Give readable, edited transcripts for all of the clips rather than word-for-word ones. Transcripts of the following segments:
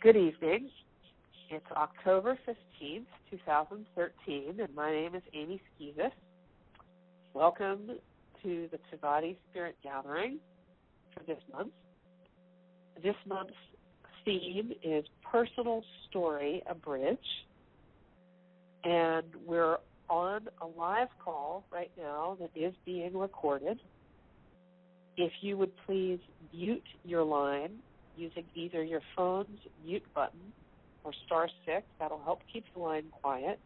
Good evening. It's October 15th, 2013, and my name is Amy Skezas. Welcome to the Tzaddi Spirit Gathering for this month. This month's theme is Personal Story Abridged, and we're on a live call right now that is being recorded. If you would please mute your line using either your phone's mute button or *6, that'll help keep the line quiet.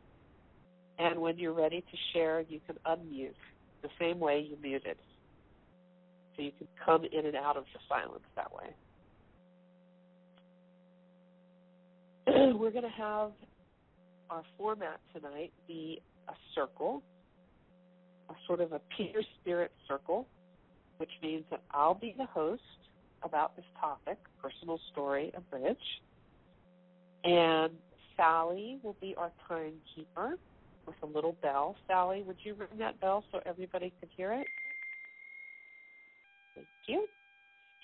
And when you're ready to share, you can unmute the same way you muted. So you can come in and out of the silence that way. We're going to have our format tonight be a circle, a sort of a Peter Spirit circle, which means that I'll be the host about this topic, Personal Story Abridged, and Sally will be our timekeeper with a little bell. Sally, would you ring that bell so everybody could hear it? Thank you.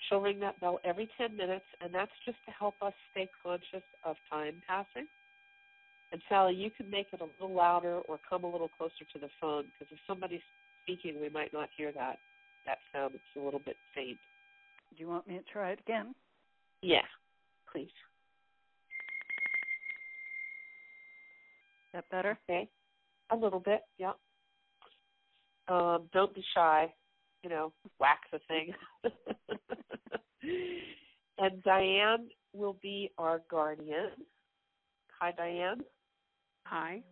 She'll ring that bell every 10 minutes, and that's just to help us stay conscious of time passing. And Sally, you can make it a little louder or come a little closer to the phone, because if somebody's speaking, we might not hear that sound. It's a little bit faint. Do you want me to try it again? Yeah, please. Is that better? Okay. A little bit, yeah. Don't be shy. Wax a thing. And Diane will be our guardian. Hi, Diane. Hi.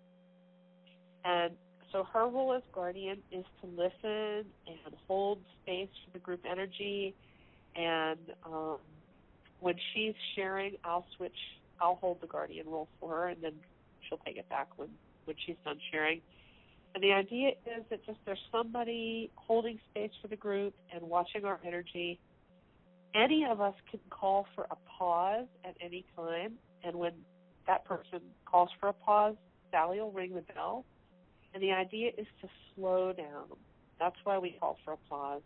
And so her role as guardian is to listen and hold space for the group energy. And when she's sharing, I'll hold the guardian role for her, and then she'll take it back when she's done sharing. And the idea is that just there's somebody holding space for the group and watching our energy. Any of us can call for a pause at any time, and when that person calls for a pause, Sally will ring the bell. And the idea is to slow down. That's why we call for a pause,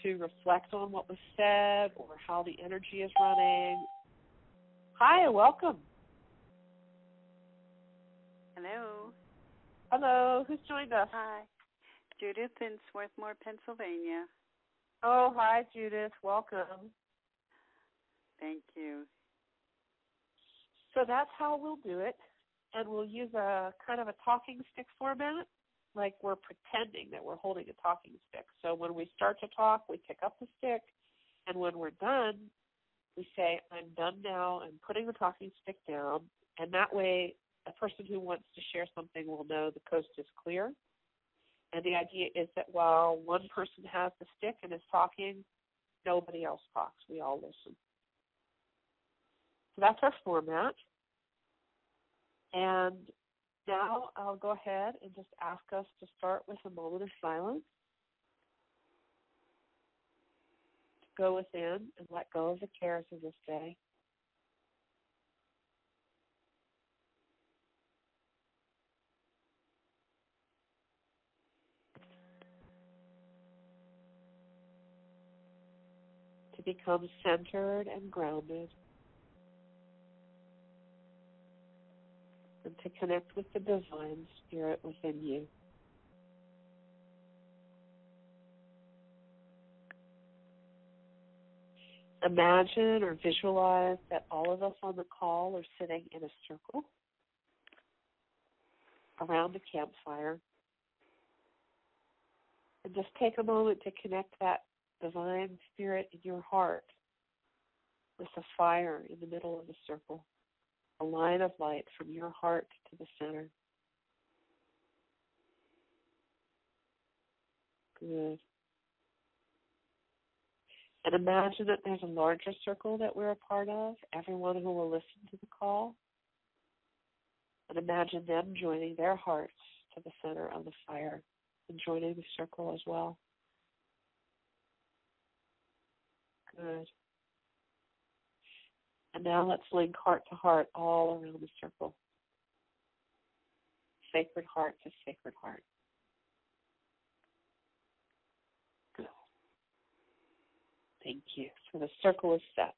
to reflect on what was said or how the energy is running. Hi, welcome. Hello. Hello. Who's joined us? Hi. Judith in Swarthmore, Pennsylvania. Oh, hi, Judith. Welcome. Thank you. So that's how we'll do it. And we'll use a kind of a talking stick format, like we're pretending that we're holding a talking stick. So when we start to talk, we pick up the stick, and when we're done, we say, I'm done now, I'm putting the talking stick down, and that way a person who wants to share something will know the coast is clear. And the idea is that while one person has the stick and is talking, nobody else talks. We all listen. So that's our format. And now I'll go ahead and just ask us to start with a moment of silence, to go within and let go of the cares of this day. To become centered and grounded, and to connect with the divine spirit within you. Imagine or visualize that all of us on the call are sitting in a circle around a campfire. And just take a moment to connect that divine spirit in your heart with a fire in the middle of the circle, a line of light from your heart to the center. Good. And imagine that there's a larger circle that we're a part of, everyone who will listen to the call. And imagine them joining their hearts to the center of the fire and joining the circle as well. Good. And now let's link heart to heart all around the circle. Sacred heart to sacred heart. Good. Thank you. So the circle is set.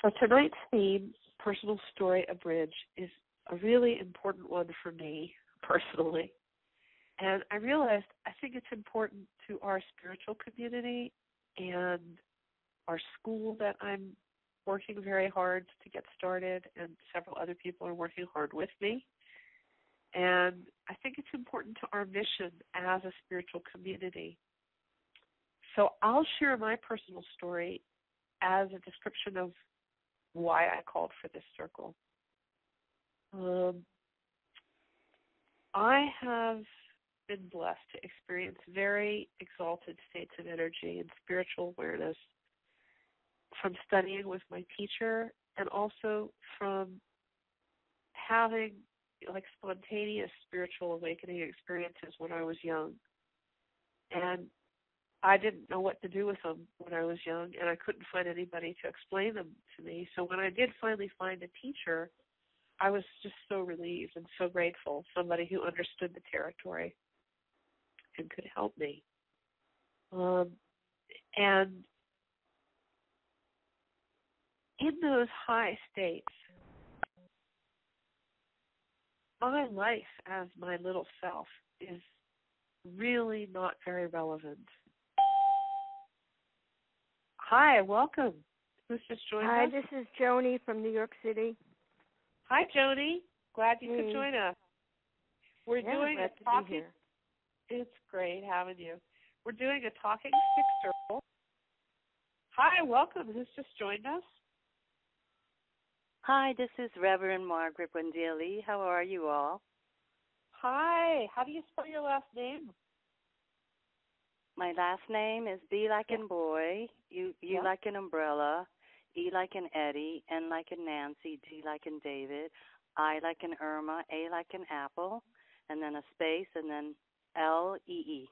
So tonight's theme, Personal Story Abridged, is a really important one for me personally. And I realized I think it's important to our spiritual community and our school that I'm working very hard to get started, and several other people are working hard with me. And I think it's important to our mission as a spiritual community. So I'll share my personal story as a description of why I called for this circle. I have been blessed to experience very exalted states of energy and spiritual awareness from studying with my teacher, and also from having like spontaneous spiritual awakening experiences when I was young. And I didn't know what to do with them when I was young, and I couldn't find anybody to explain them to me. So when I did finally find a teacher, I was just so relieved and so grateful, somebody who understood the territory and could help me. And in those high states, my life as my little self is really not very relevant. Hi, welcome. Who's just joined us? Hi, this is Joni from New York City. Hi, Joni. Glad you could join us. We're doing a talking. It's great having you. We're doing a talking stick circle. Hi, welcome. Who's just joined us? Hi, this is Reverend Margaret Wendeli. How are you all? Hi. How do you spell your last name? My last name is B like in boy, U like in umbrella, E like in Eddie, N like in Nancy, D like in David, I like in Irma, A like in apple, and then a space, and then L-E-E.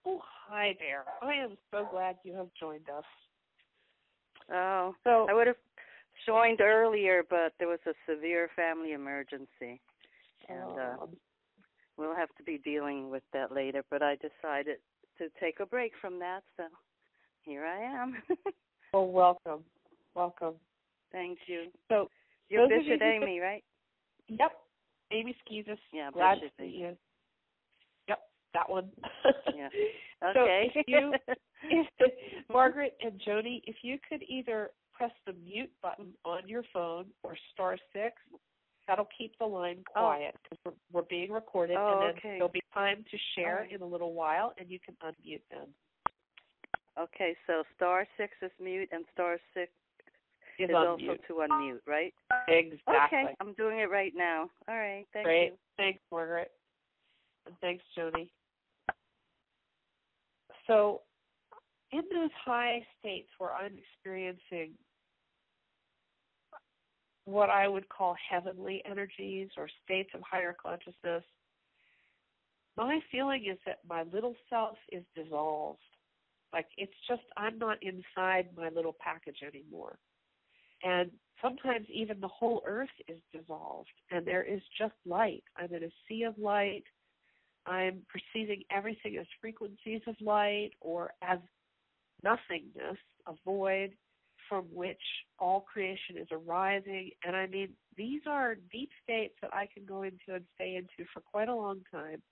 Oh, hi there. I am so glad you have joined us. Oh, so I would have joined earlier, but there was a severe family emergency, and we'll have to be dealing with that later, but I decided to take a break from that, so here I am. Well, welcome. Welcome. Thank you. So you're Bishop Amy, right? Yep. Amy Skezas. Yeah, glad Bishop to see you. Yep, that one. Yeah. Okay. So if Margaret and Joni, if you could either press the mute button on your phone or *6, that'll keep the line quiet because we're being recorded, and then there'll be time to share in a little while, and you can unmute them. Okay, so *6 is mute, and *6 is also to unmute, right? Exactly. Okay, I'm doing it right now. All right, thank Great. you. Thanks, Margaret. And thanks, Joni. So in those high states where I'm experiencing what I would call heavenly energies or states of higher consciousness, my feeling is that my little self is dissolved. Like it's just, I'm not inside my little package anymore. And sometimes even the whole earth is dissolved and there is just light. I'm in a sea of light. I'm perceiving everything as frequencies of light or as nothingness, a void from which all creation is arising. And I mean, these are deep states that I can go into and stay into for quite a long time.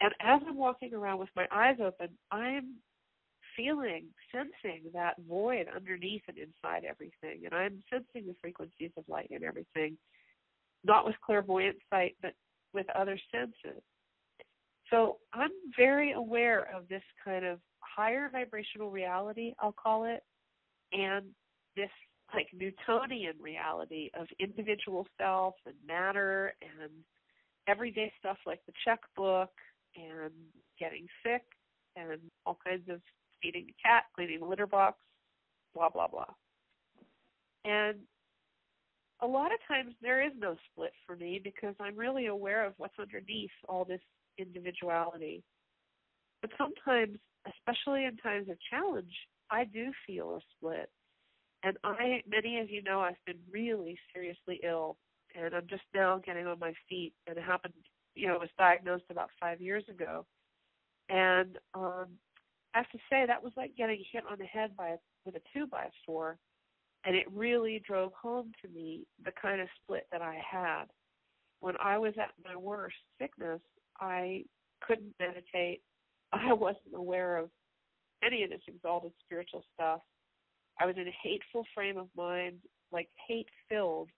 And as I'm walking around with my eyes open, I'm sensing that void underneath and inside everything. And I'm sensing the frequencies of light and everything, not with clairvoyant sight, but with other senses. So I'm very aware of this kind of higher vibrational reality, I'll call it, and this like Newtonian reality of individual self and matter and everyday stuff like the checkbook and getting sick and all kinds of feeding the cat, cleaning the litter box, blah, blah, blah. And a lot of times there is no split for me because I'm really aware of what's underneath all this individuality. But sometimes, especially in times of challenge, I do feel a split. And many of you know I've been really seriously ill, and I'm just now getting on my feet. And it happened, was diagnosed about 5 years ago. And I have to say that was like getting hit on the head with a 2x4. And it really drove home to me the kind of split that I had. When I was at my worst sickness, I couldn't meditate. I wasn't aware of any of this exalted spiritual stuff. I was in a hateful frame of mind, like hate-filled.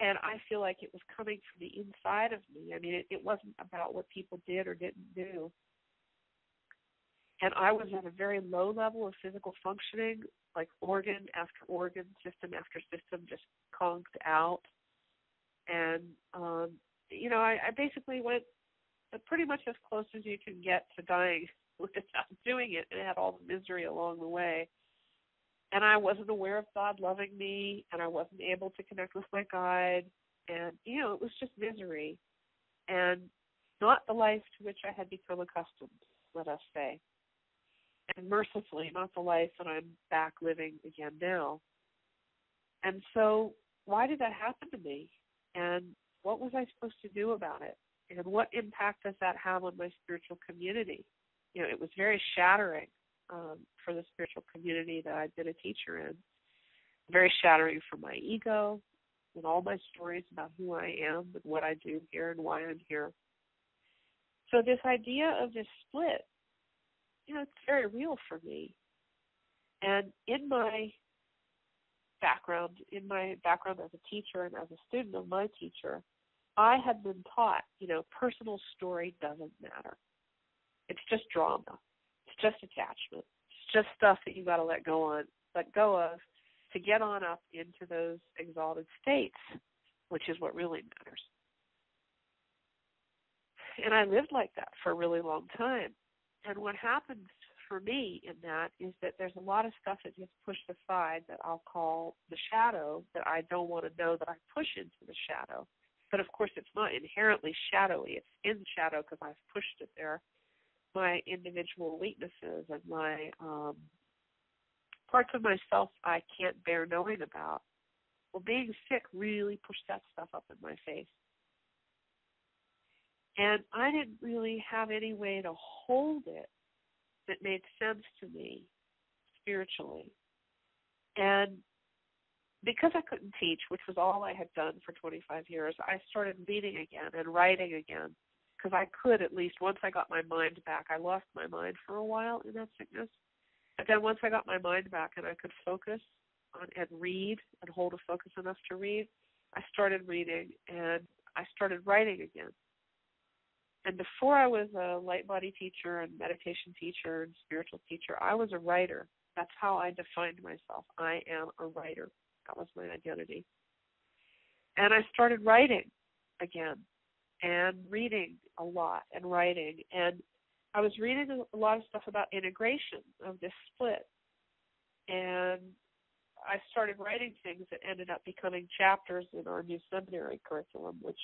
And I feel like it was coming from the inside of me. I mean, it wasn't about what people did or didn't do. And I was at a very low level of physical functioning, like organ after organ, system after system, just conked out. And, I basically went pretty much as close as you can get to dying without doing it, and had all the misery along the way. And I wasn't aware of God loving me, and I wasn't able to connect with my guide. And, it was just misery, and not the life to which I had become accustomed, let us say. And mercifully, not the life that I'm back living again now. And so why did that happen to me? And what was I supposed to do about it? And what impact does that have on my spiritual community? It was very shattering for the spiritual community that I'd been a teacher in. Very shattering for my ego and all my stories about who I am and what I do here and why I'm here. So this idea of this split, it's very real for me. And in my background as a teacher and as a student of my teacher, I had been taught, personal story doesn't matter. It's just drama. It's just attachment. It's just stuff that you got to let go of to get on up into those exalted states, which is what really matters. And I lived like that for a really long time. And what happens for me in that is that there's a lot of stuff that gets pushed aside that I'll call the shadow, that I don't want to know that I push into the shadow. But, of course, it's not inherently shadowy. It's in shadow because I've pushed it there. My individual weaknesses and my parts of myself I can't bear knowing about. Well, being sick really pushed that stuff up in my face. And I didn't really have any way to hold it that made sense to me spiritually. And because I couldn't teach, which was all I had done for 25 years, I started reading again and writing again, because I could at least, once I got my mind back. I lost my mind for a while in that sickness. But then once I got my mind back and I could focus on and read and hold a focus enough to read, I started reading and I started writing again. And before I was a light body teacher and meditation teacher and spiritual teacher, I was a writer. That's how I defined myself. I am a writer. That was my identity. And I started writing again and reading a lot and writing. And I was reading a lot of stuff about integration of this split. And I started writing things that ended up becoming chapters in our new seminary curriculum, which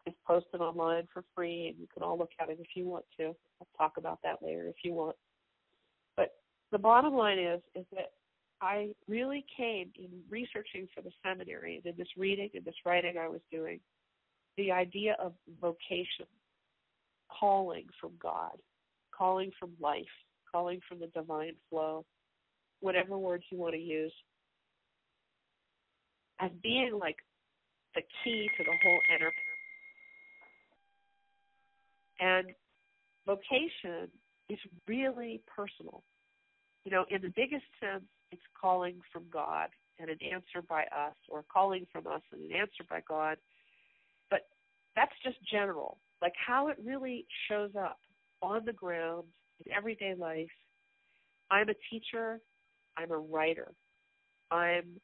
is posted online for free, and you can all look at it if you want to. I'll talk about that later if you want. But the bottom line is that I really came in researching for the seminary, and in this reading and this writing I was doing, the idea of vocation, calling from God, calling from life, calling from the divine flow, whatever words you want to use, as being like the key to the whole enterprise. And vocation is really personal. In the biggest sense, it's calling from God and an answer by us, or calling from us and an answer by God. But that's just general, like how it really shows up on the ground in everyday life. I'm a teacher. I'm a writer. I'm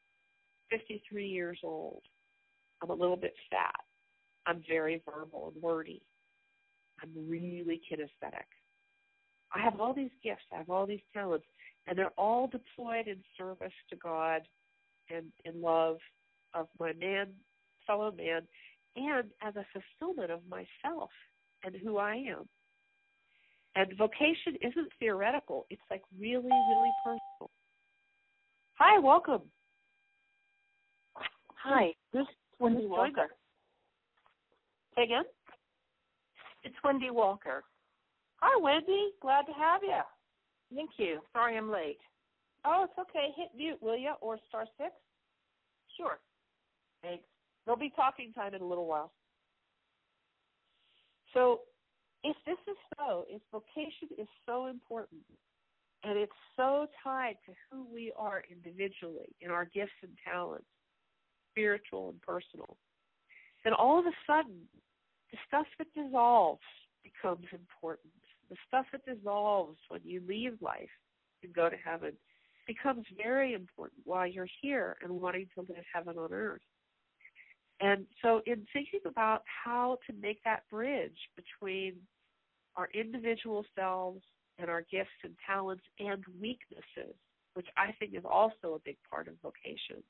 53 years old. I'm a little bit fat. I'm very verbal and wordy. I'm really kinesthetic. I have all these gifts. I have all these talents. And they're all deployed in service to God and in love of my fellow man, and as a fulfillment of myself and who I am. And vocation isn't theoretical. It's like really, really personal. Hi, welcome. Hi, this is Wendy Walker. Say again? It's Wendy Walker. Hi, Wendy. Glad to have you. Thank you. Sorry I'm late. Oh, it's okay. Hit mute, will you? Or *6? Sure. Thanks. There'll be talking time in a little while. So if this is so, if vocation is so important, and it's so tied to who we are individually in our gifts and talents, spiritual and personal, then all of a sudden, the stuff that dissolves becomes important. The stuff that dissolves when you leave life and go to heaven becomes very important while you're here and wanting to live heaven on earth. And so in thinking about how to make that bridge between our individual selves and our gifts and talents and weaknesses, which I think is also a big part of vocation,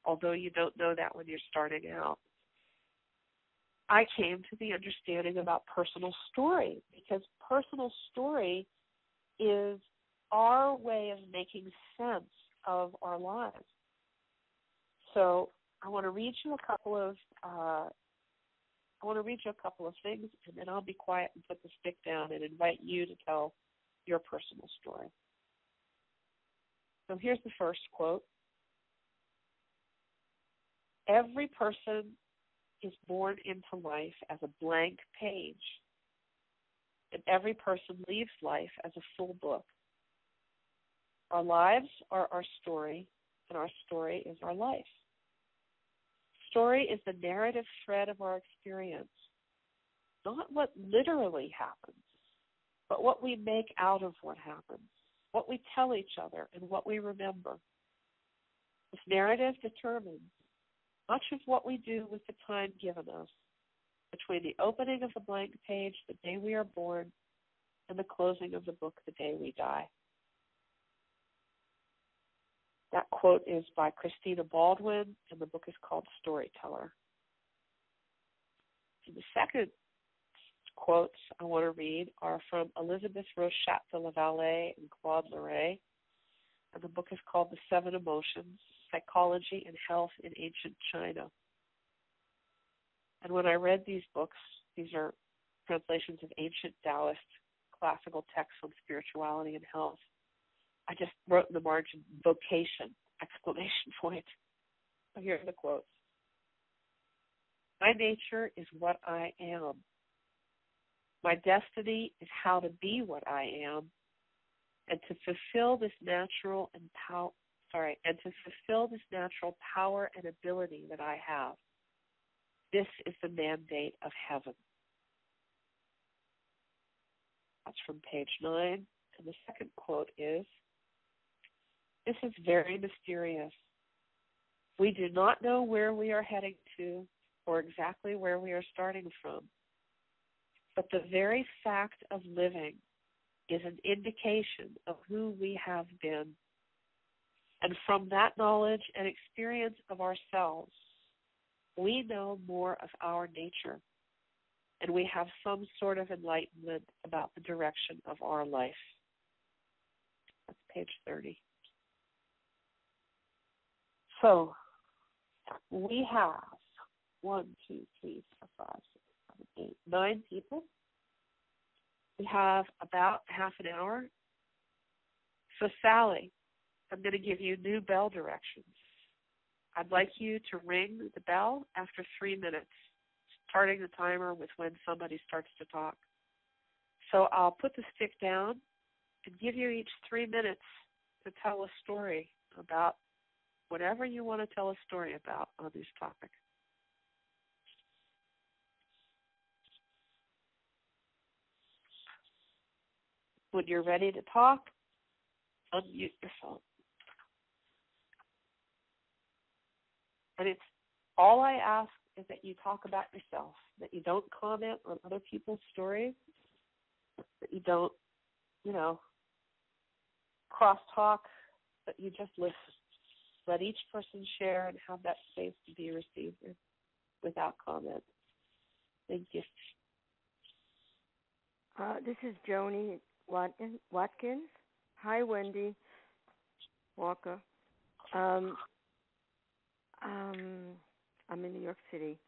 although you don't know that when you're starting out, I came to the understanding about personal story, because personal story is our way of making sense of our lives. So I want to read you a couple of things, and then I'll be quiet and put the stick down and invite you to tell your personal story. So here's the first quote. Every person is born into life as a blank page, and every person leaves life as a full book. Our lives are our story, and our story is our life. Story is the narrative thread of our experience, not what literally happens, but what we make out of what happens, what we tell each other, and what we remember. This narrative determines much of what we do with the time given us between the opening of the blank page the day we are born and the closing of the book the day we die. That quote is by Christina Baldwin, and the book is called Storyteller. And the second quotes I want to read are from Elizabeth Rochat de la Vallée and Claude Leray, and the book is called The Seven Emotions, Psychology and Health in Ancient China. And when I read these books, these are translations of ancient Taoist classical texts on spirituality and health, I just wrote in the margin, vocation, exclamation point. So here are the quotes. My nature is what I am. My destiny is how to be what I am, and to fulfill this natural power and ability that I have. This is the mandate of heaven. That's from page 9. And the second quote is, this is very mysterious. We do not know where we are heading to or exactly where we are starting from. But the very fact of living is an indication of who we have been. And from that knowledge and experience of ourselves, we know more of our nature, and we have some sort of enlightenment about the direction of our life. That's page 30. So we have 1, 2, 3, 4, 5, 6, 7, 8, 9 people. We have about half an hour. So Sally, I'm going to give you new bell directions. I'd like you to ring the bell after 3 minutes, starting the timer with when somebody starts to talk. So I'll put the stick down and give you each 3 minutes to tell a story about whatever you want to tell a story about on this topic. When you're ready to talk, unmute your phone. And it's all I ask is that you talk about yourself, that you don't comment on other people's stories, that you don't, cross-talk, that you just listen. Let each person share and have that space to be received without comment. Thank you. This is Joni Watkins. Hi, Wendy Walker. I'm in New York City.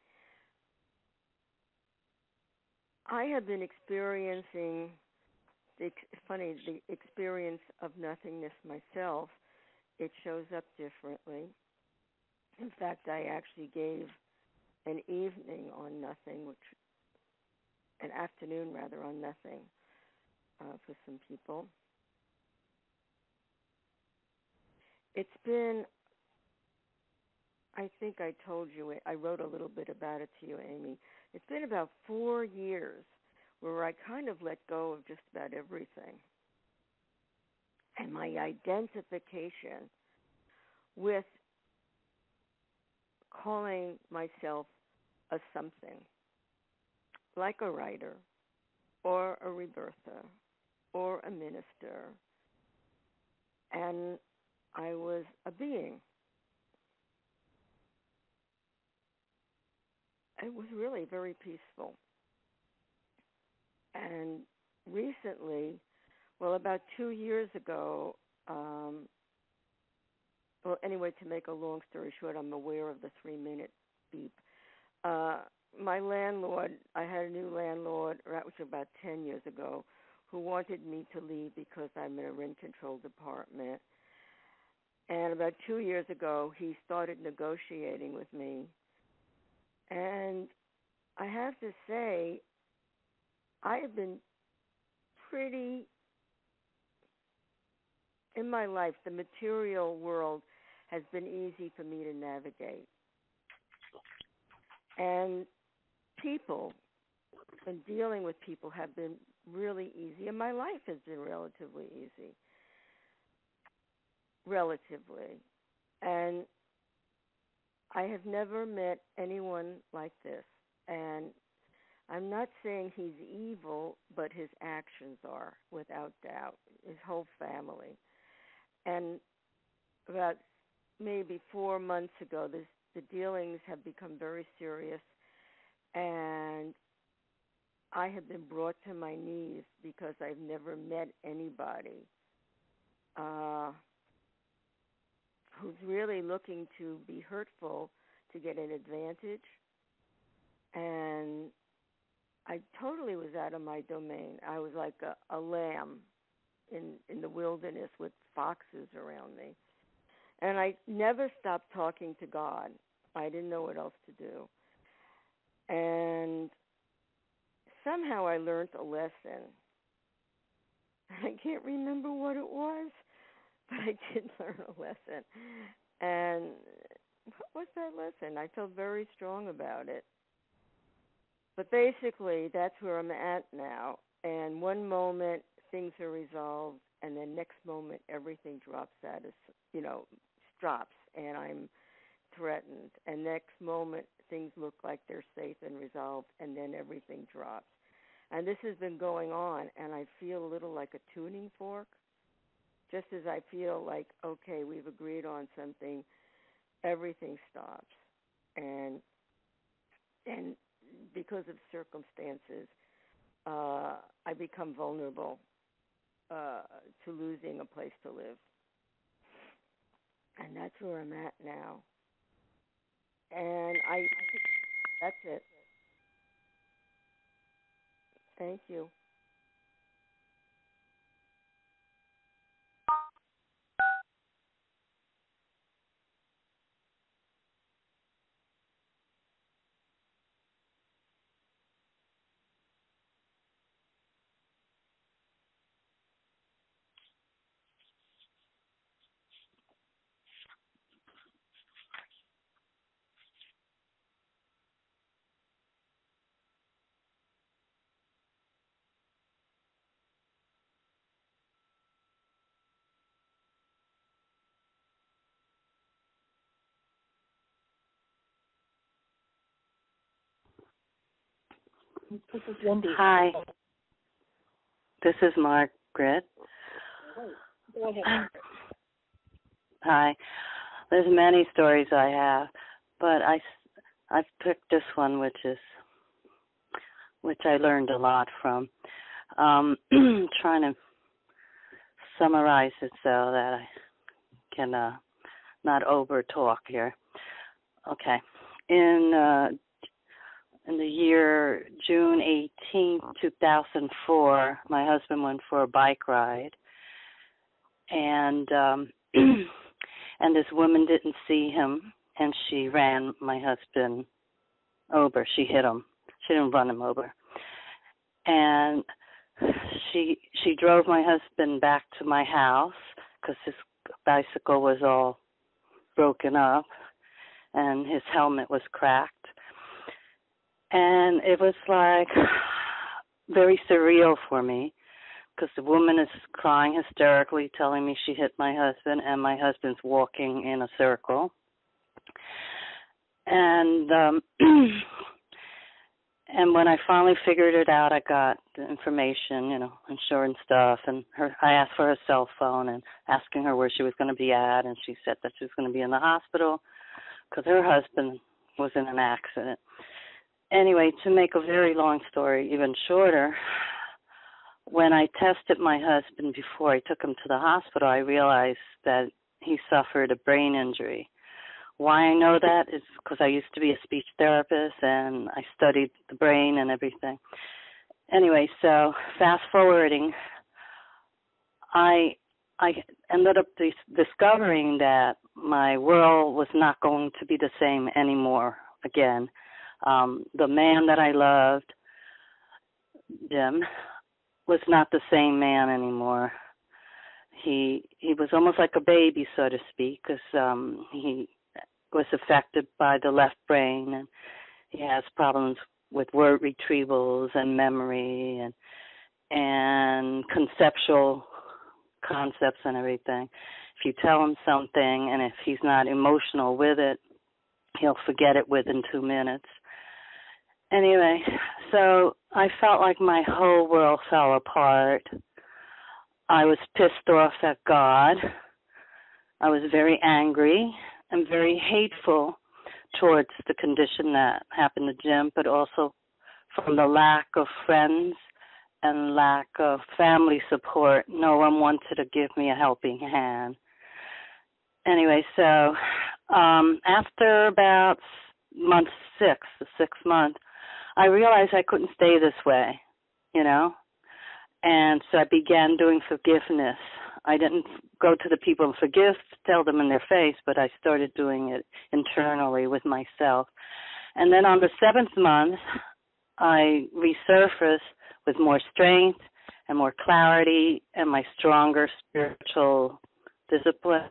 I have been experiencing the experience of nothingness myself, it shows up differently. In fact, I actually gave an evening on nothing, an afternoon rather on nothing for some people. It's been, I think I told you, I wrote a little bit about it to you, Amy. It's been about 4 years where I kind of let go of just about everything. And my identification with calling myself a something, like a writer, or a rebirther, or a minister, and I was a being. It was really very peaceful. And recently, well, about 2 years ago, well, anyway, to make a long story short, I'm aware of the 3-minute beep. My landlord, I had a new landlord, that was about 10 years ago, who wanted me to leave because I'm in a rent-controlled apartment. And about 2 years ago, he started negotiating with me. And I have to say, I have been pretty, in my life, the material world has been easy for me to navigate. And people, and dealing with people have been really easy. And my life has been relatively easy. Relatively. And I have never met anyone like this. And I'm not saying he's evil, but his actions are, without doubt, his whole family. And about maybe 4 months ago, the dealings have become very serious, and I have been brought to my knees because I've never met anybody who's really looking to be hurtful to get an advantage. And I totally was out of my domain. I was like a lamb in the wilderness with foxes around me. And I never stopped talking to God. I didn't know what else to do. And somehow I learned a lesson. I can't remember what it was, but I did learn a lesson. And what was that lesson? I felt very strong about it. But basically, that's where I'm at now. And one moment, things are resolved, and then next moment, everything drops drops, and I'm threatened. And next moment, things look like they're safe and resolved, and then everything drops. And this has been going on, and I feel a little like a tuning fork. Just as I feel like, okay, we've agreed on something, everything stops. And because of circumstances, I become vulnerable to losing a place to live. And that's where I'm at now. And that's it. Thank you. This is Wendy. Hi. This is Margaret. Go ahead. Hi. There's many stories I have, but I've picked this one, which I learned a lot from. Trying to summarize it so that I can not over talk here. Okay. In the year June 18, 2004, my husband went for a bike ride, and and this woman didn't see him, and she ran my husband over. She hit him. She didn't run him over. And she drove my husband back to my house because his bicycle was all broken up and his helmet was cracked. And it was like very surreal for me because the woman is crying hysterically, telling me she hit my husband, and my husband's walking in a circle. And and when I finally figured it out, I got the information, insurance stuff, and I asked for her cell phone and asking her where she was going to be at, and she said that she was going to be in the hospital because her husband was in an accident. Anyway, to make a very long story even shorter, when I tested my husband before I took him to the hospital, I realized that he suffered a brain injury. Why I know that is because I used to be a speech therapist and I studied the brain and everything. Anyway, so fast forwarding, I ended up discovering that my world was not going to be the same anymore again. The man that I loved, Jim, was not the same man anymore. He was almost like a baby, so to speak, because he was affected by the left brain, and he has problems with word retrievals and memory and conceptual concepts and everything. If you tell him something and if he's not emotional with it, he'll forget it within 2 minutes. Anyway, so I felt like my whole world fell apart. I was pissed off at God. I was very angry and very hateful towards the condition that happened to Jim, but also from the lack of friends and lack of family support. No one wanted to give me a helping hand. Anyway, so after about month 6, the 6th month, I realized I couldn't stay this way, and so I began doing forgiveness. I didn't go to the people and tell them in their face, but I started doing it internally with myself. And then on the 7th month, I resurfaced with more strength and more clarity and my stronger spiritual discipline.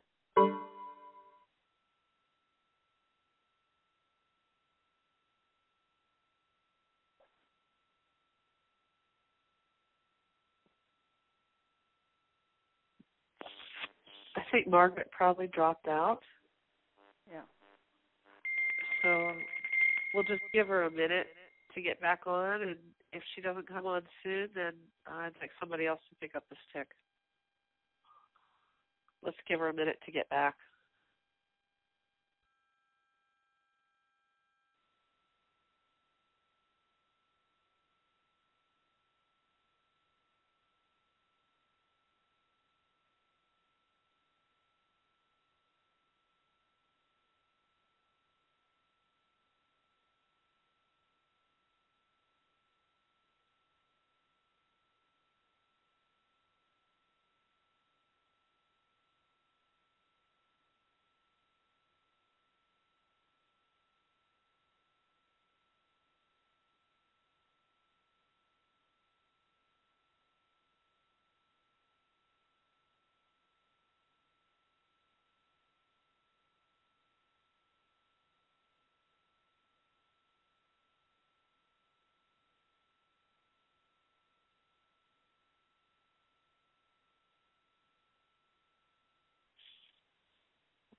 I think Margaret probably dropped out. Yeah. So we'll just give her a minute to get back on, and if she doesn't come on soon, then I'd like somebody else to pick up the stick. Let's give her a minute to get back.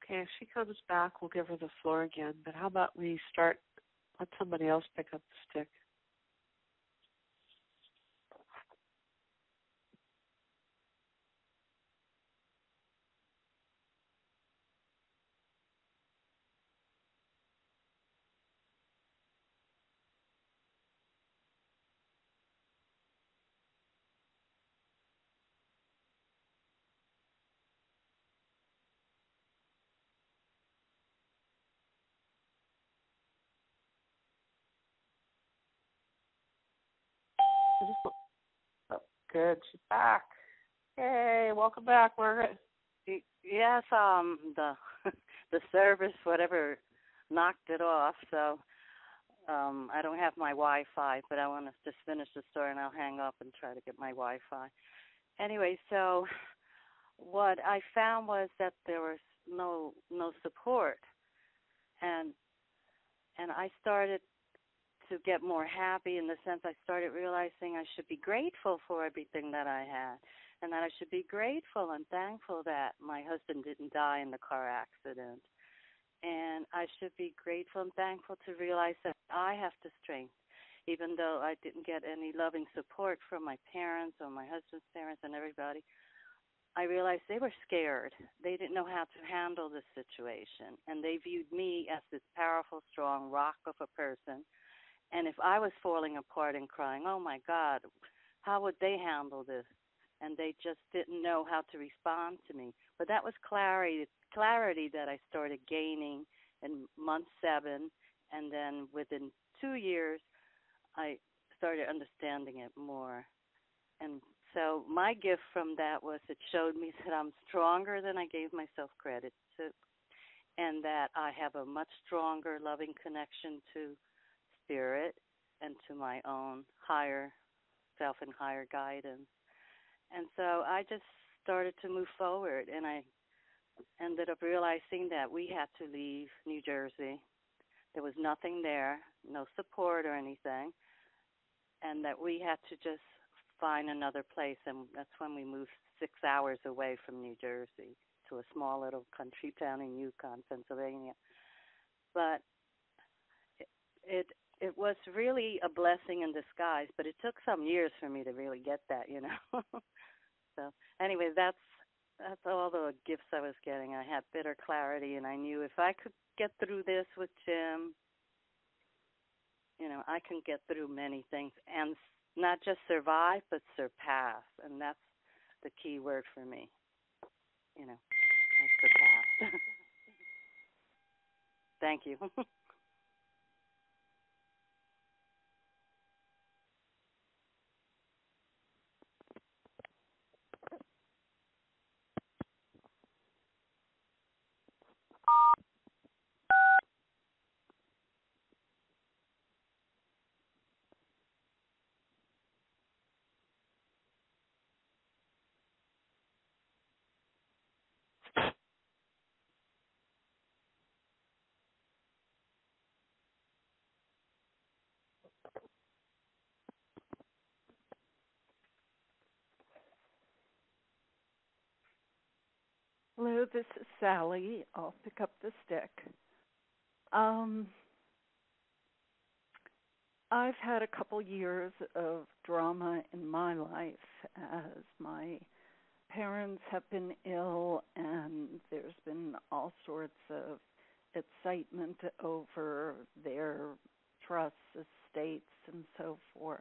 Okay, if she comes back, we'll give her the floor again. But how about we let somebody else pick up the stick. Oh, good, she's back. Yay, welcome back, Margaret. Yes, the the service, whatever, knocked it off. So I don't have my Wi-Fi, but I want to just finish the story, and I'll hang up and try to get my Wi-Fi. Anyway, so what I found was that there was no support, and I started to get more happy in the sense I started realizing I should be grateful for everything that I had, and that I should be grateful and thankful that my husband didn't die in the car accident. And I should be grateful and thankful to realize that I have the strength, even though I didn't get any loving support from my parents or my husband's parents and everybody. I realized they were scared. They didn't know how to handle the situation, and they viewed me as this powerful, strong rock of a person. And if I was falling apart and crying, oh, my God, how would they handle this? And they just didn't know how to respond to me. But that was clarity that I started gaining in month 7, and then within 2 years, I started understanding it more. And so my gift from that was it showed me that I'm stronger than I gave myself credit to, and that I have a much stronger, loving connection to spirit and to my own higher self and higher guidance. And so I just started to move forward, and I ended up realizing that we had to leave New Jersey. There was nothing there, no support or anything, and that we had to just find another place. And that's when we moved 6 hours away from New Jersey to a small little country town in Yukon, Pennsylvania. But it was really a blessing in disguise, but it took some years for me to really get that, you know. So anyway, that's all the gifts I was getting. I had bitter clarity, and I knew if I could get through this with Jim, you know, I can get through many things and not just survive, but surpass. And that's the key word for me. You know, I surpassed. Thank you. Hello, this is Sally. I'll pick up the stick. I've had a couple years of drama in my life as my parents have been ill, and there's been all sorts of excitement over their trusts, estates, and so forth.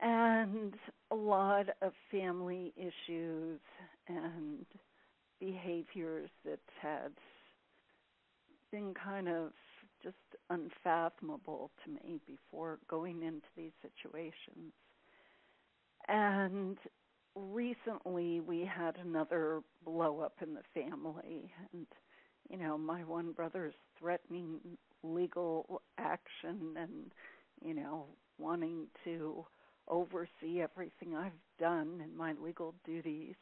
And a lot of family issues and behaviors that had been kind of just unfathomable to me before going into these situations. And recently we had another blow up in the family, and you know, my one brother's threatening legal action and, you know, wanting to oversee everything I've done in my legal duties.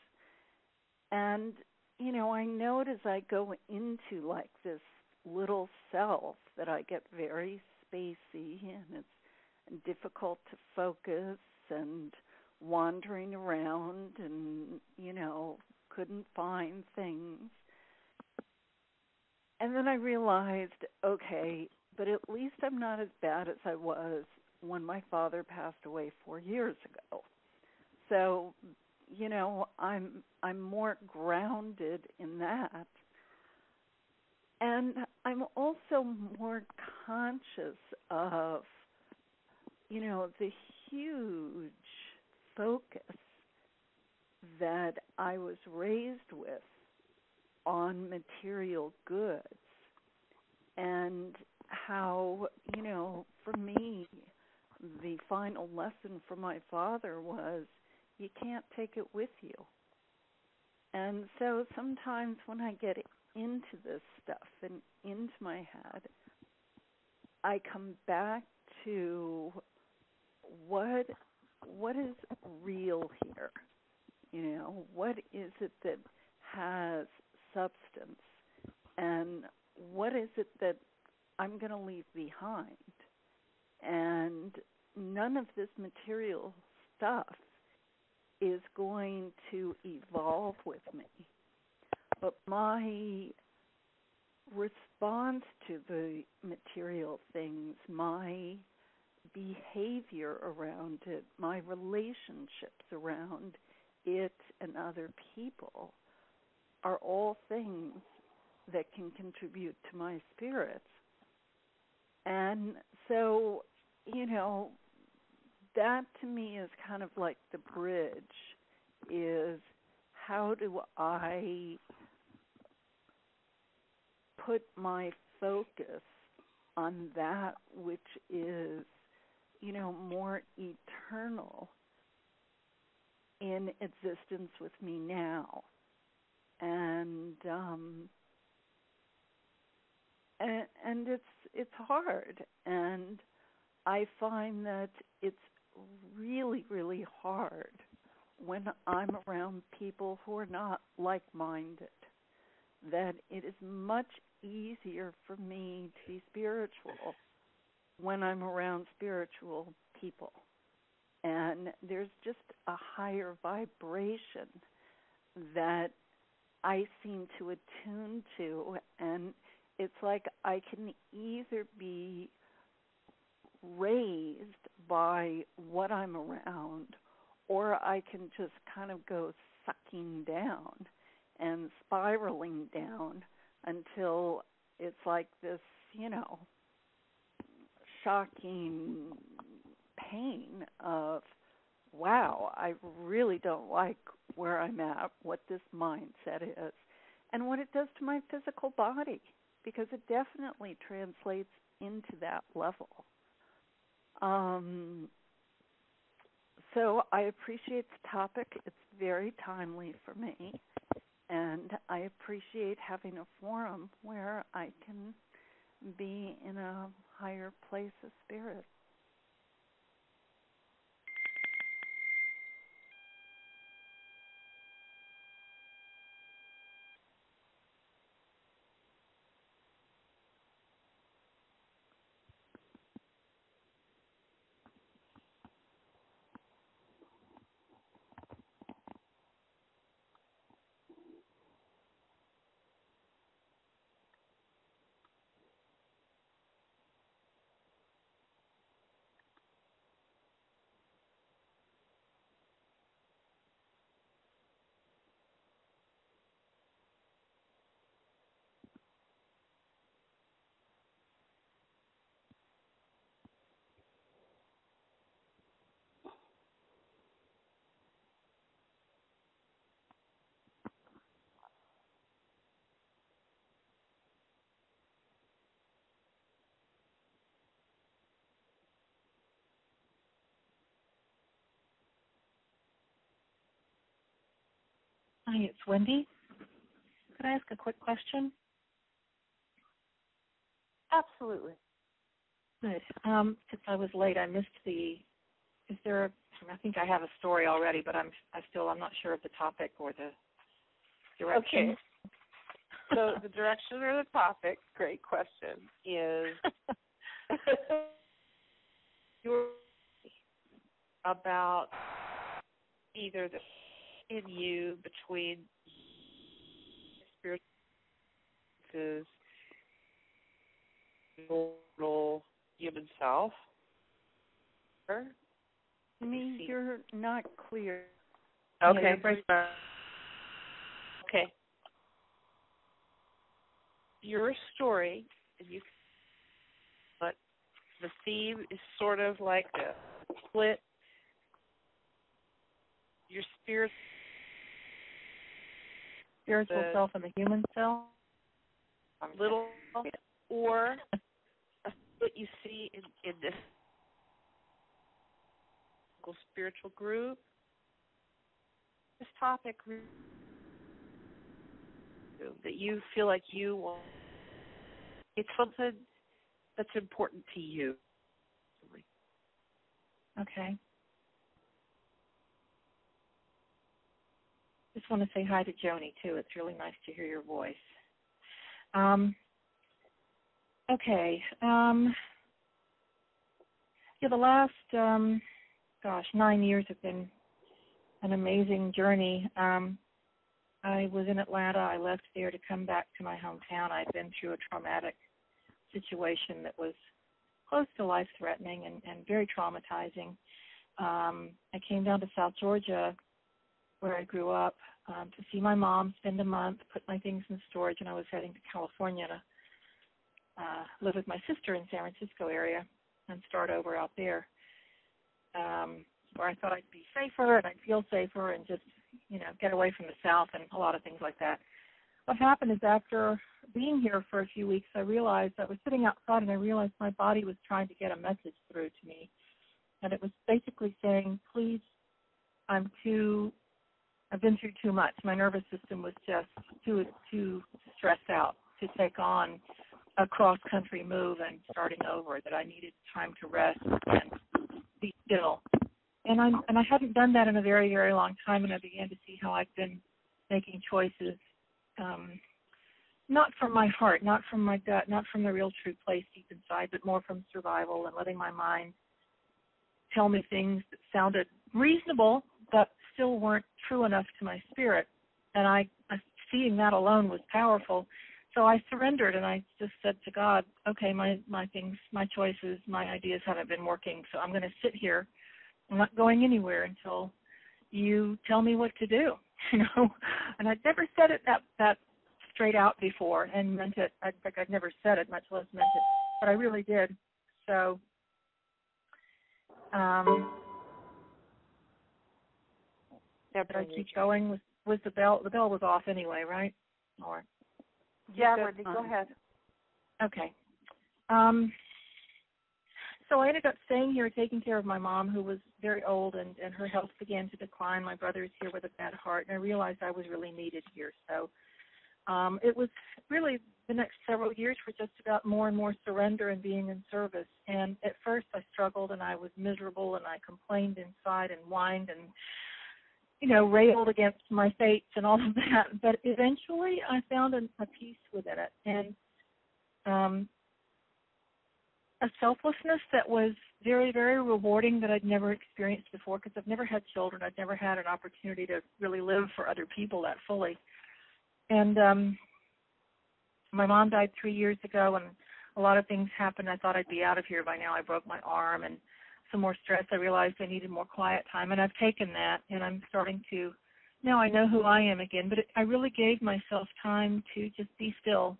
And, you know, I know as I go into like this little self that I get very spacey, and it's difficult to focus and wandering around and, you know, couldn't find things. And then I realized, okay, but at least I'm not as bad as I was when my father passed away 4 years ago. So, you know, I'm more grounded in that. And I'm also more conscious of, you know, the huge focus that I was raised with on material goods, and how, you know, for me, the final lesson from my father was, you can't take it with you. And so sometimes when I get into this stuff and into my head, I come back to what is real here? What is it that has substance? And what is it that I'm going to leave behind? And none of this material stuff is going to evolve with me. But my response to the material things, my behavior around it, my relationships around it and other people are all things that can contribute to my spirits. And so, that to me is kind of like the bridge, is how do I put my focus on that which is, more eternal in existence with me now. And it's hard, and I find that it's really, really hard when I'm around people who are not like-minded, that it is much easier for me to be spiritual when I'm around spiritual people. And there's just a higher vibration that I seem to attune to, and it's like I can either be raised by what I'm around, or I can just kind of go sucking down and spiraling down until it's like this, shocking pain of, wow, I really don't like where I'm at, what this mindset is, and what it does to my physical body, because it definitely translates into that level. So I appreciate the topic. It's very timely for me, and I appreciate having a forum where I can be in a higher place of spirit. Hi, it's Wendy. Could I ask a quick question? Absolutely. Good. Since I was late, I missed is there I think I have a story already, but I'm not sure of the topic or the direction. Okay. So the direction or the topic, great question, is you're about either the in you between spiritual normal human self. Me, you're not clear. Okay. Okay. Your story, but the theme is sort of like a split. Your spiritual self and the human self. Little, or what you see in this spiritual group. This topic to, that you feel like it's something that's important to you. Okay. Just want to say hi to Joni, too. It's really nice to hear your voice. Okay. The last, 9 years have been an amazing journey. I was in Atlanta. I left there to come back to my hometown. I'd been through a traumatic situation that was close to life-threatening and very traumatizing. I came down to South Georgia, where I grew up, to see my mom, spend a month, put my things in storage, and I was heading to California to live with my sister in San Francisco area and start over out there, where I thought I'd be safer and I'd feel safer and just, get away from the South and a lot of things like that. What happened is after being here for a few weeks, I realized I was sitting outside and I realized my body was trying to get a message through to me. And it was basically saying, please, I've been through too much. My nervous system was just too stressed out to take on a cross-country move and starting over, that I needed time to rest and be still. And I hadn't done that in a very, very long time, and I began to see how I'd been making choices, not from my heart, not from my gut, not from the real true place deep inside, but more from survival and letting my mind tell me things that sounded reasonable but still weren't true enough to my spirit. And seeing that alone was powerful. So I surrendered, and I just said to God, okay, my things, my choices, my ideas haven't been working, so I'm going to sit here. I'm not going anywhere until you tell me what to do, And I'd never said it that straight out before and meant it. In fact, I'd never said it, much less meant it, but I really did. So did I keep going? Was the bell? The bell was off anyway, right? Or yeah, Wendy, go ahead. Okay. So I ended up staying here, taking care of my mom, who was very old, and her health began to decline. My brother's here with a bad heart, and I realized I was really needed here. So it was really the next several years were just about more and more surrender and being in service. And at first I struggled, and I was miserable, and I complained inside and whined and, railed against my fates and all of that. But eventually I found a peace within it, and a selflessness that was very, very rewarding that I'd never experienced before, because I've never had children. I've never had an opportunity to really live for other people that fully. And my mom died 3 years ago, and a lot of things happened. I thought I'd be out of here by now. I broke my arm, and some more stress. I realized I needed more quiet time, and I've taken that, and I'm starting to, now I know who I am again, but I really gave myself time to just be still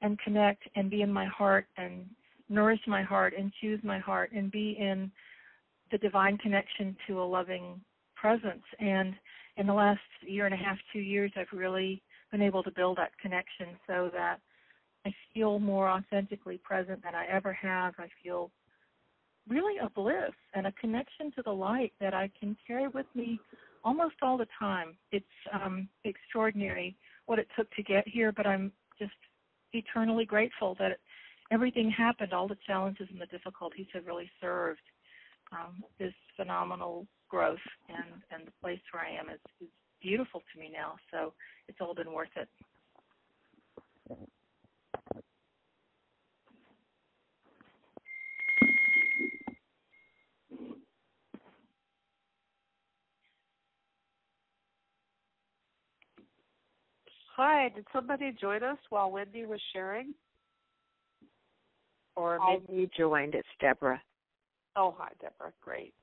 and connect and be in my heart and nourish my heart and choose my heart and be in the divine connection to a loving presence. And in the last year and a half, 2 years, I've really been able to build that connection so that I feel more authentically present than I ever have. I feel really a bliss and a connection to the light that I can carry with me almost all the time. It's extraordinary what it took to get here, but I'm just eternally grateful that everything happened. All the challenges and the difficulties have really served this phenomenal growth, and the place where I am is beautiful to me now. So it's all been worth it. Hi, did somebody join us while Wendy was sharing? Or maybe you joined. It's Deborah. Oh, hi, Deborah. Great.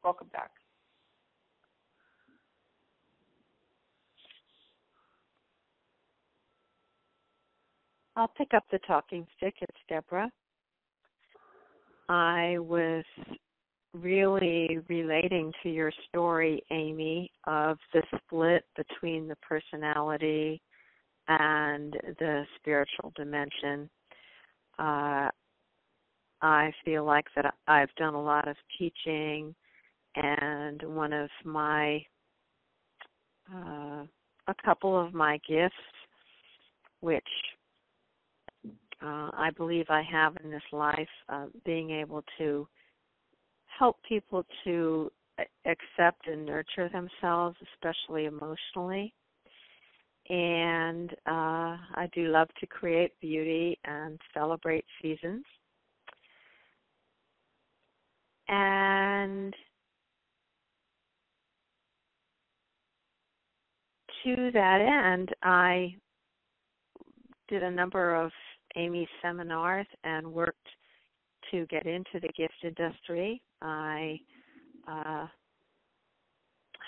Welcome back. I'll pick up the talking stick. It's Deborah. I was really relating to your story, Amy, of the split between the personality and the spiritual dimension. I feel like that I've done a lot of teaching, and one of my a couple of my gifts, which I believe I have in this life, being able to help people to accept and nurture themselves, especially emotionally. And I do love to create beauty and celebrate seasons. And to that end, I did a number of Amy's seminars and worked to get into the gift industry. I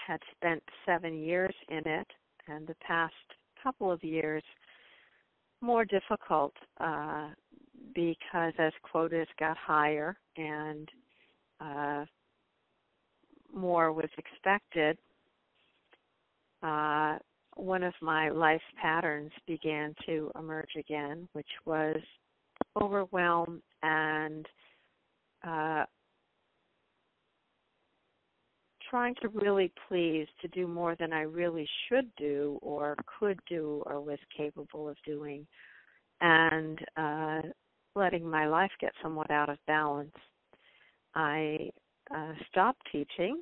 had spent 7 years in it, and the past couple of years more difficult because as quotas got higher and more was expected, one of my life patterns began to emerge again, which was overwhelm and trying to really please, to do more than I really should do or could do or was capable of doing, and letting my life get somewhat out of balance. I stopped teaching.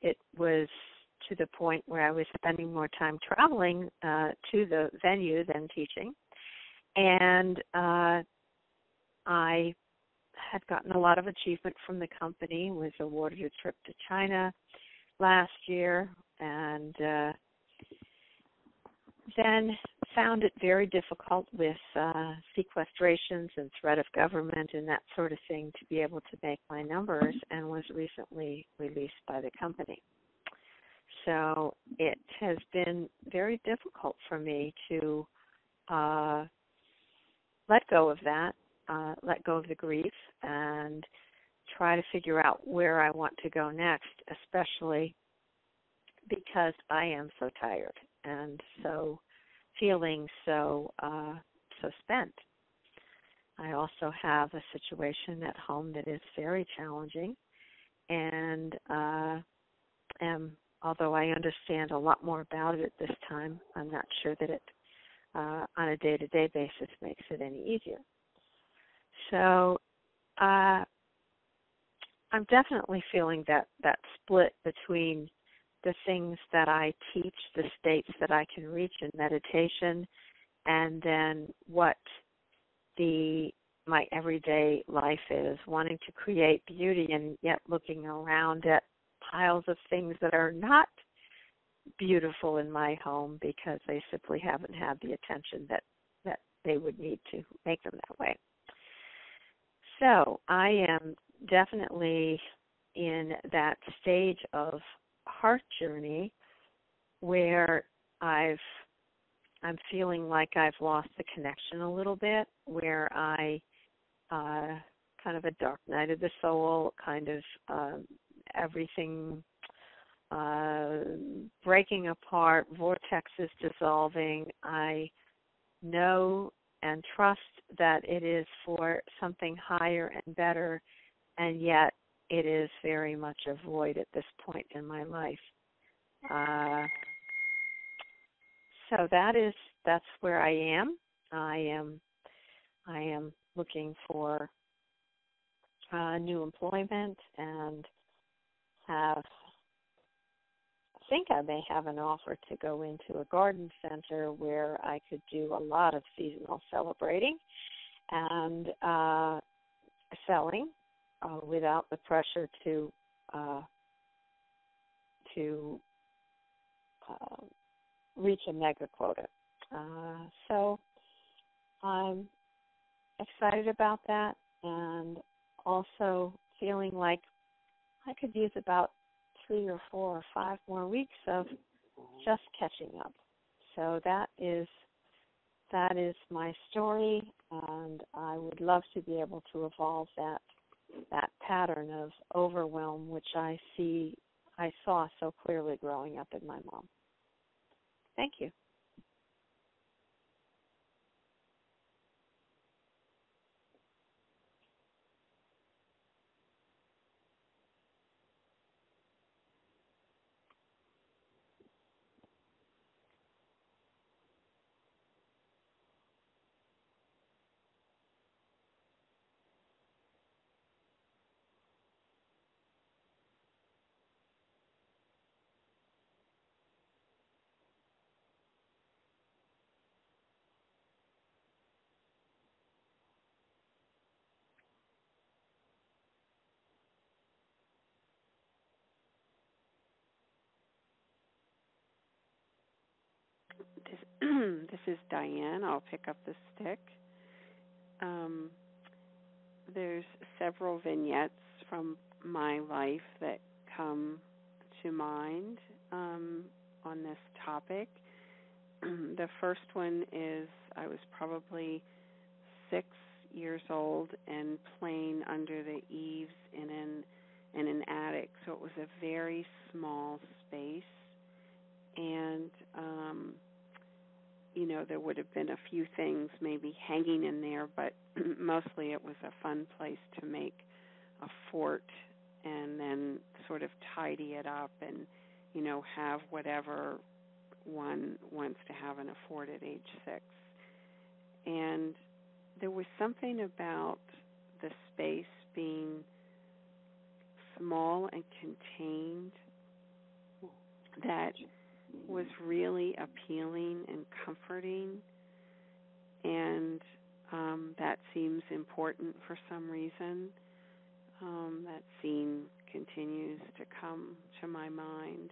It was to the point where I was spending more time traveling to the venue than teaching. And I had gotten a lot of achievement from the company, was awarded a trip to China last year, and then found it very difficult with sequestrations and threat of government and that sort of thing to be able to make my numbers, and was recently released by the company. So it has been very difficult for me to let go of that, let go of the grief, and try to figure out where I want to go next, especially because I am so tired and so feeling so spent. I also have a situation at home that is very challenging, and although I understand a lot more about it at this time, I'm not sure that it, on a day-to-day basis, makes it any easier. So I'm definitely feeling that split between the things that I teach, the states that I can reach in meditation, and then what my everyday life is, wanting to create beauty and yet looking around at piles of things that are not beautiful in my home because they simply haven't had the attention that they would need to make them that way. So I am definitely in that stage of heart journey where I'm feeling like I've lost the connection a little bit, where I kind of a dark night of the soul, kind of everything breaking apart, vortexes dissolving. I know and trust that it is for something higher and better, and yet it is very much a void at this point in my life. So that's where I am. I am looking for new employment, and I think I may have an offer to go into a garden center where I could do a lot of seasonal celebrating and selling without the pressure to reach a mega quota. So I'm excited about that, and also feeling like I could use about 3 or 4 or 5 more weeks of just catching up. So that is my story, and I would love to be able to evolve that pattern of overwhelm, which I saw so clearly growing up in my mom. Thank you. this is Diane. I'll pick up the stick. There's several vignettes from my life that come to mind on this topic. The first one is I was probably 6 years old and playing under the eaves in an attic. So it was a very small space, and there would have been a few things maybe hanging in there, but mostly it was a fun place to make a fort and then sort of tidy it up and, have whatever one wants to have in a fort at age 6. And there was something about the space being small and contained that was really appealing and comforting, and that seems important for some reason. That scene continues to come to my mind.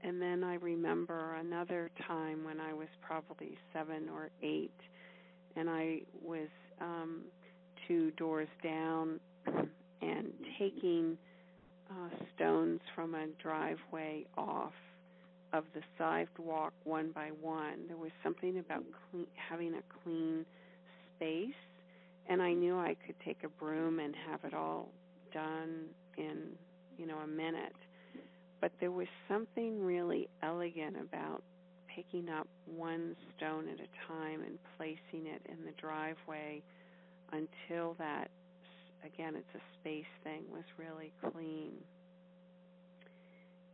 And then I remember another time when I was probably 7 or 8, and I was 2 doors down and taking stones from a driveway off of the sidewalk one by one. There was something about having a clean space, and I knew I could take a broom and have it all done in, a minute. But there was something really elegant about picking up one stone at a time and placing it in the driveway until that, again, it's a space thing, was really clean.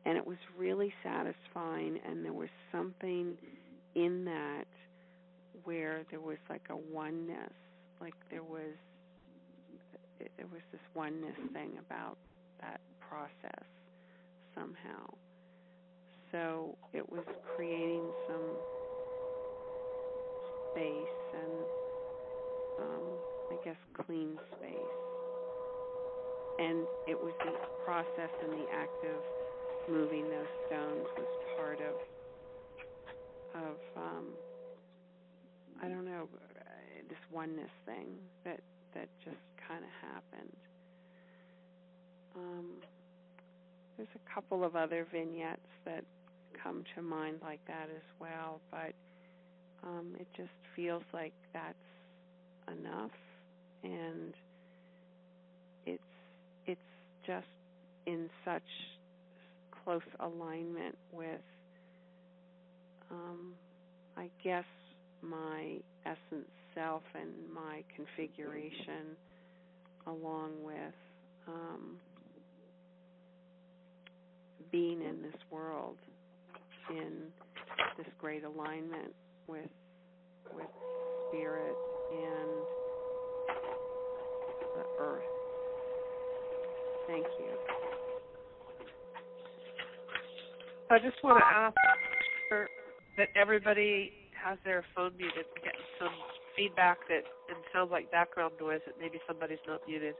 And it was really satisfying, and there was something in that where there was like a oneness, like there was this oneness thing about that process somehow. So it was creating some space and I guess clean space. And it was the process and the act of moving those stones was part of I don't know, this oneness thing that just kind of happened. There's a couple of other vignettes that come to mind like that as well, but it just feels like that's enough, and it's just in such close alignment with I guess my essence self and my configuration, along with being in this world in this great alignment with spirit and the earth. Thank you. I just want to ask that everybody has their phone muted. We're getting some feedback that it sounds like background noise, that maybe somebody's not muted.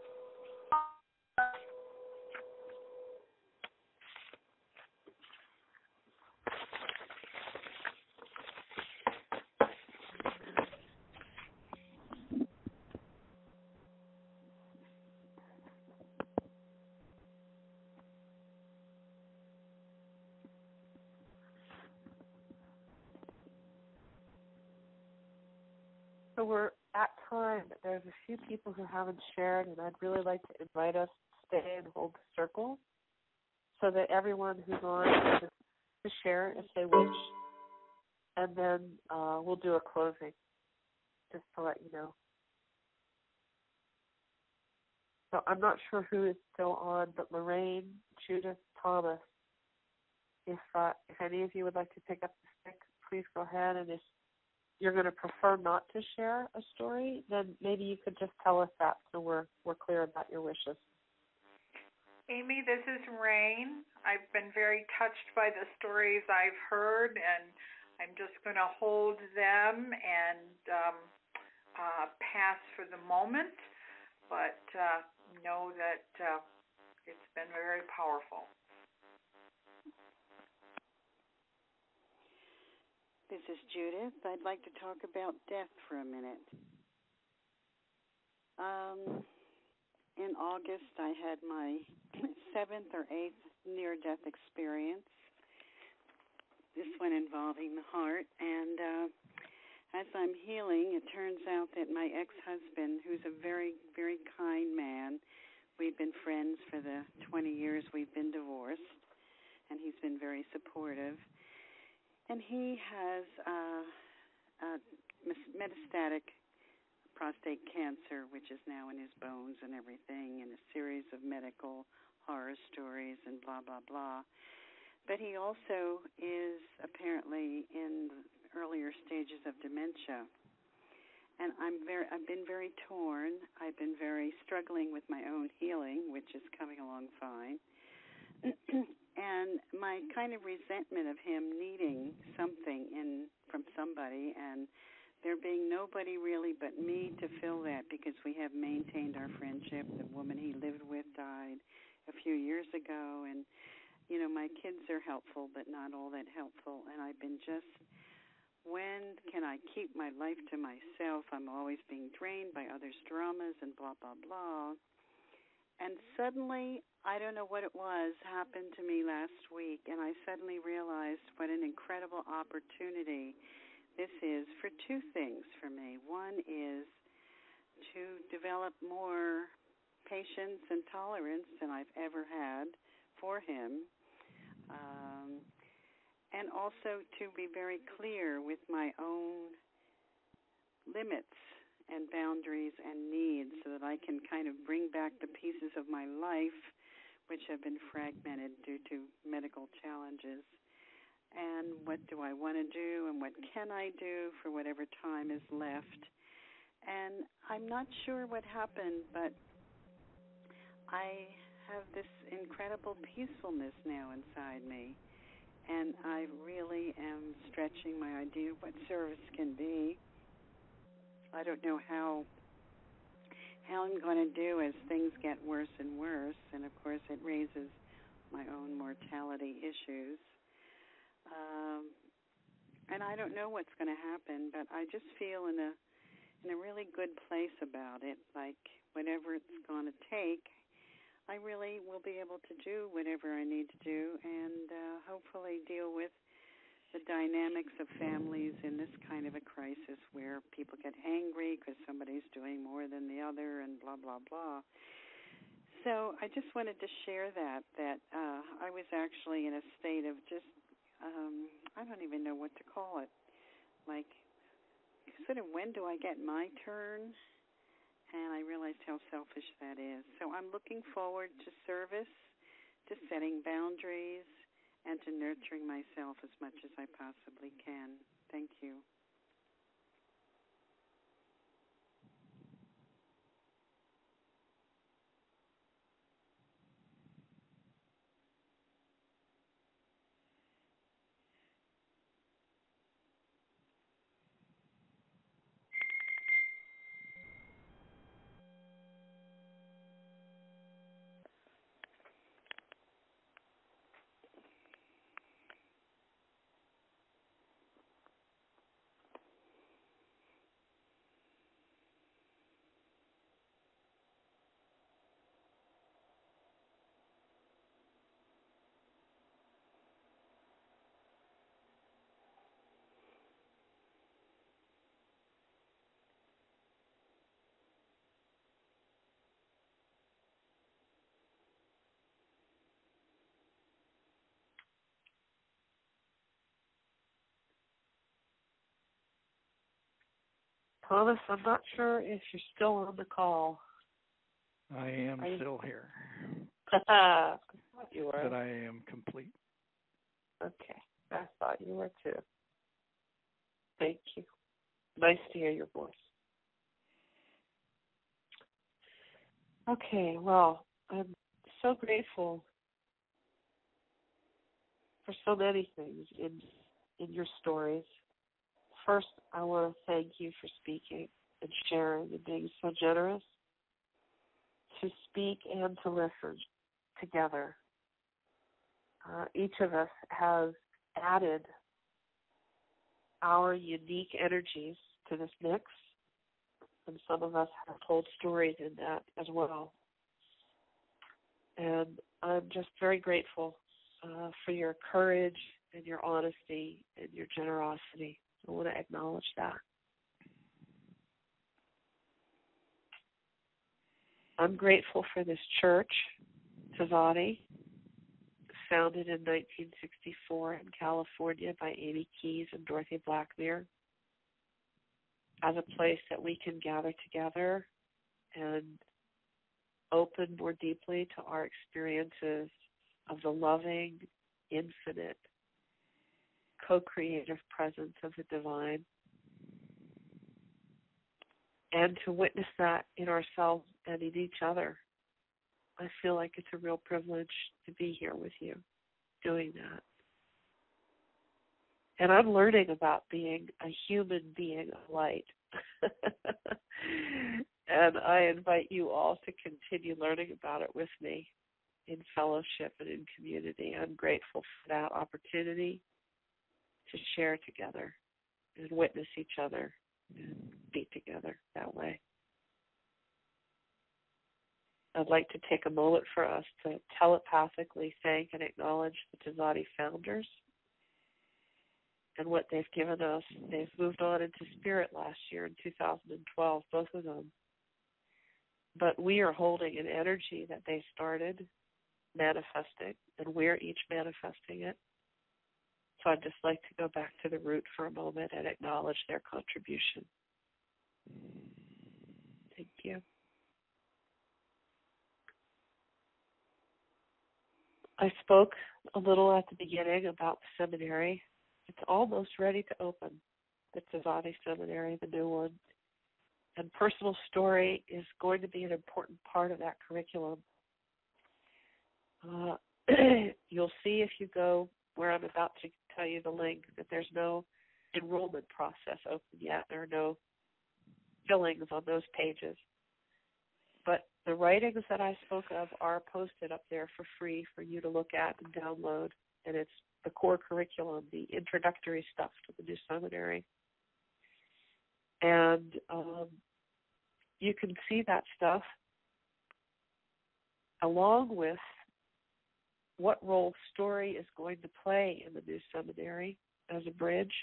So we're at time, but there's a few people who haven't shared, and I'd really like to invite us to stay and hold the circle so that everyone who's on can to share if they wish, and then we'll do a closing, just to let you know. So I'm not sure who is still on, but Lorraine, Judith, Thomas, if any of you would like to pick up the stick, please go ahead, and if you're going to prefer not to share a story, then maybe you could just tell us that so we're clear about your wishes. Amy, this is Rain. I've been very touched by the stories I've heard, and I'm just going to hold them and pass for the moment, but know that it's been very powerful. This is Judith. I'd like to talk about death for a minute. In August, I had my 7th or 8th near-death experience, this one involving the heart. And as I'm healing, it turns out that my ex-husband, who's a very, very kind man, we've been friends for the 20 years we've been divorced, and he's been very supportive. And he has metastatic prostate cancer, which is now in his bones and everything, and a series of medical horror stories and blah, blah, blah. But he also is apparently in the earlier stages of dementia. And I've been very torn. I've been very struggling with my own healing, which is coming along fine. And my kind of resentment of him needing something from somebody, and there being nobody really but me to fill that, because we have maintained our friendship. The woman he lived with died a few years ago, and, you know, my kids are helpful, but not all that helpful. And I've been just, when can I keep my life to myself? I'm always being drained by others' dramas and blah, blah, blah. And suddenly, I don't know what it was, happened to me last week, and I suddenly realized what an incredible opportunity this is for two things for me. One is to develop more patience and tolerance than I've ever had for him, and also to be very clear with my own limits and boundaries and needs, so that I can kind of bring back the pieces of my life which have been fragmented due to medical challenges. And what do I want to do, and what can I do for whatever time is left? And I'm not sure what happened, but I have this incredible peacefulness now inside me, and I really am stretching my idea of what service can be. I don't know how I'm going to do as things get worse and worse, and of course it raises my own mortality issues. And I don't know what's going to happen, but I just feel in a really good place about it. Like whatever it's going to take, I really will be able to do whatever I need to do, and hopefully deal with the dynamics of families in this kind of a crisis where people get angry because somebody's doing more than the other and blah, blah, blah. So I just wanted to share that I was actually in a state of just, I don't even know what to call it, like sort of when do I get my turn? And I realized how selfish that is. So I'm looking forward to service, to setting boundaries, and to nurturing myself as much as I possibly can. Thank you. Thomas, I'm not sure if you're still on the call. I am still here. I thought you were. But I am complete. Okay. I thought you were too. Thank you. Nice to hear your voice. Okay, well, I'm so grateful for so many things in your stories. First, I want to thank you for speaking and sharing and being so generous to speak and to listen together. Each of us has added our unique energies to this mix, and some of us have told stories in that as well. And I'm just very grateful for your courage and your honesty and your generosity. I want to acknowledge that. I'm grateful for this church, Tzaddi, founded in 1964 in California by Amy Keyes and Dorothy Blackmere, as a place that we can gather together and open more deeply to our experiences of the loving, infinite, co-creative presence of the divine, and to witness that in ourselves and in each other. I feel like it's a real privilege to be here with you doing that. And I'm learning about being a human being of light. And I invite you all to continue learning about it with me in fellowship and in community. I'm grateful for that opportunity to share together and witness each other and be together that way. I'd like to take a moment for us to telepathically thank and acknowledge the Tzaddi founders and what they've given us. They've moved on into spirit last year in 2012, both of them. But we are holding an energy that they started manifesting, and we're each manifesting it. So I'd just like to go back to the root for a moment and acknowledge their contribution. Thank you. I spoke a little at the beginning about the seminary. It's almost ready to open, the Tzaddi Seminary, the new one. And personal story is going to be an important part of that curriculum. You'll see if you go where I'm about to tell you the link that there's no enrollment process open yet. There are no fillings on those pages. But the writings that I spoke of are posted up there for free for you to look at and download. And it's the core curriculum, the introductory stuff to the new seminary. And you can see that stuff along with what role story is going to play in the new seminary as a bridge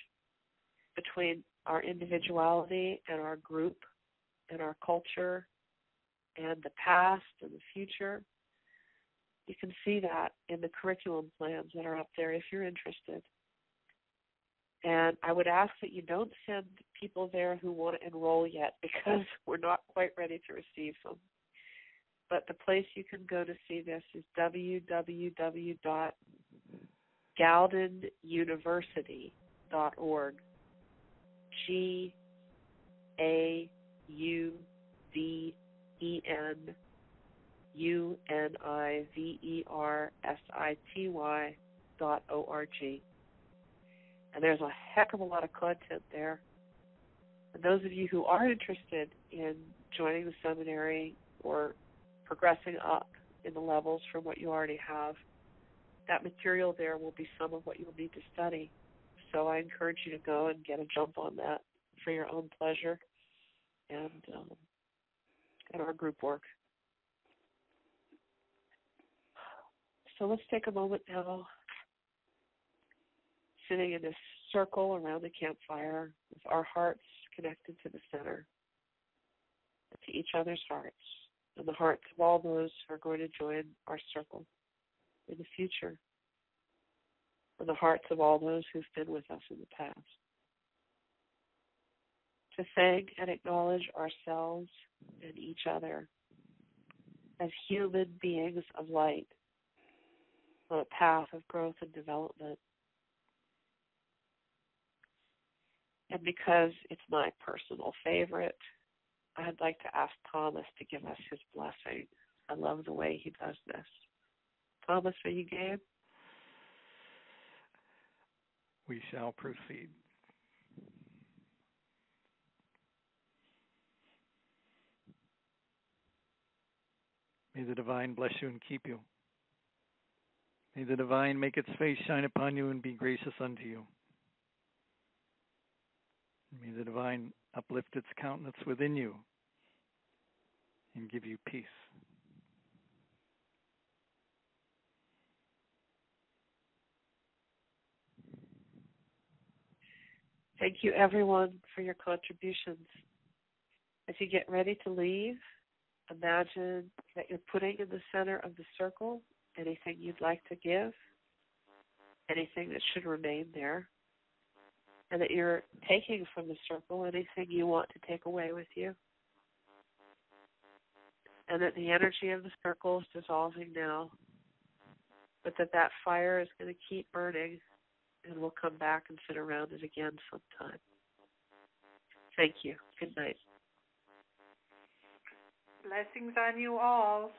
between our individuality and our group and our culture and the past and the future. You can see that in the curriculum plans that are up there if you're interested. And I would ask that you don't send people there who want to enroll yet because we're not quite ready to receive them. But the place you can go to see this is www.gaudenuniversity.org. GAUDENuniversity.org. And there's a heck of a lot of content there. And those of you who are interested in joining the seminary or progressing up in the levels from what you already have, that material there will be some of what you'll need to study. So I encourage you to go and get a jump on that for your own pleasure and our group work. So let's take a moment now, sitting in this circle around the campfire with our hearts connected to the center, to each other's hearts, and the hearts of all those who are going to join our circle in the future, and the hearts of all those who've been with us in the past. To thank and acknowledge ourselves and each other as human beings of light on a path of growth and development. And because it's my personal favorite, I'd like to ask Thomas to give us his blessing. I love the way he does this. Thomas, are you game? We shall proceed. May the divine bless you and keep you. May the divine make its face shine upon you and be gracious unto you. May the divine uplift its countenance within you and give you peace. Thank you, everyone, for your contributions. As you get ready to leave, imagine that you're putting in the center of the circle anything you'd like to give, anything that should remain there, and that you're taking from the circle anything you want to take away with you, and that the energy of the circle is dissolving now, but that fire is going to keep burning, and we'll come back and sit around it again sometime. Thank you. Good night. Blessings on you all.